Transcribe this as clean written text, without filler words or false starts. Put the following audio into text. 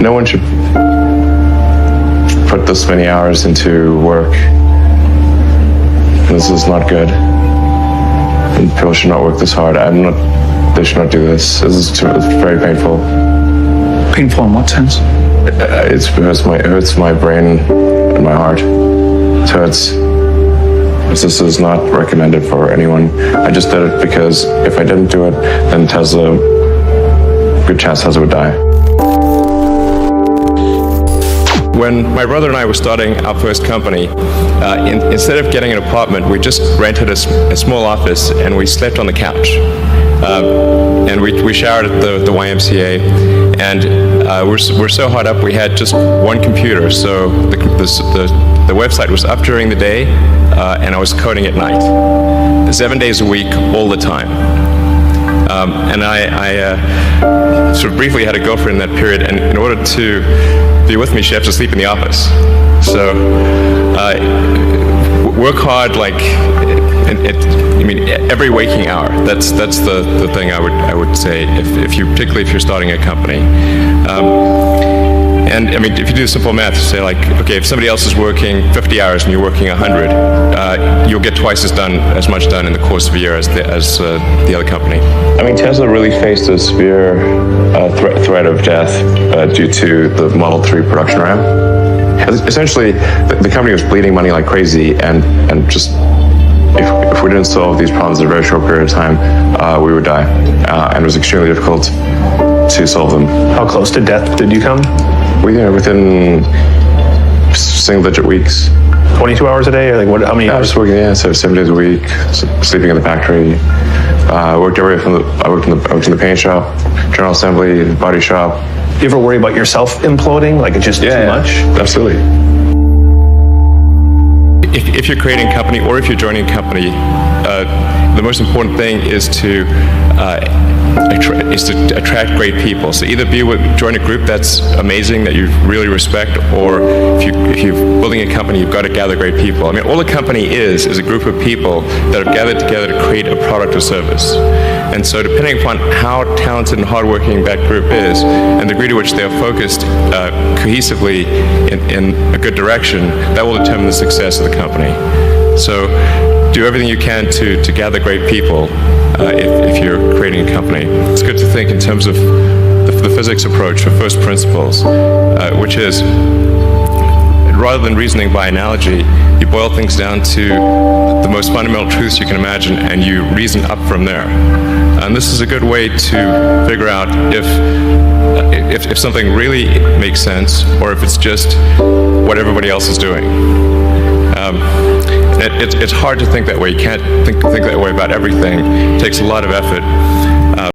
No one should put this many hours into work. This is not good. And people should not work this hard. They should not do this. It's very painful. Painful in what sense? It hurts my brain and my heart. So this is not recommended for anyone. I just did it because if I didn't do it, then Tesla, good chance Tesla would die. When my brother and I were starting our first company, instead of getting an apartment, we just rented a small office and we slept on the couch. And we showered at the YMCA, and we're so hot up we had just one computer, so the website was up during the day, and I was coding at night, 7 days a week, all the time. And I sort of briefly had a girlfriend in that period, and in order to be with me, she had to sleep in the office. So work hard, like every waking hour. That's the thing I would say, particularly if you're starting a company. And I mean, if you do simple math, you say like, okay, if somebody else is working 50 hours and you're working 100, you'll get twice as much done in the course of a year as the other company. I mean, Tesla really faced a severe threat of death due to the Model 3 production ramp. Essentially, the company was bleeding money like crazy, and just if we didn't solve these problems in a very short period of time, we would die, and it was extremely difficult to solve them. How close to death did you come? Within single-digit weeks. 22 hours a day, or like what? How many hours? I was working, so 7 days a week, sleeping in the factory. I worked in the paint shop, general assembly, body shop. Do you ever worry about yourself imploding? Like it's just too much? Absolutely. If you're creating a company or if you're joining a company, the most important thing is to attract great people. So either join a group that's amazing, that you really respect, or if you're building a company, you've got to gather great people. I mean, all a company is a group of people that have gathered together to create a product or service. And so depending upon how talented and hardworking that group is, and the degree to which they are focused cohesively in a good direction, that will determine the success of the company. So do everything you can to gather great people if you're creating a company. It's good to think in terms of the physics approach or first principles, which is, rather than reasoning by analogy, you boil things down to the most fundamental truths you can imagine, and you reason up from there. And this is a good way to figure out if something really makes sense, or if it's just what everybody else is doing. It's hard to think that way. You can't think that way about everything. It takes a lot of effort.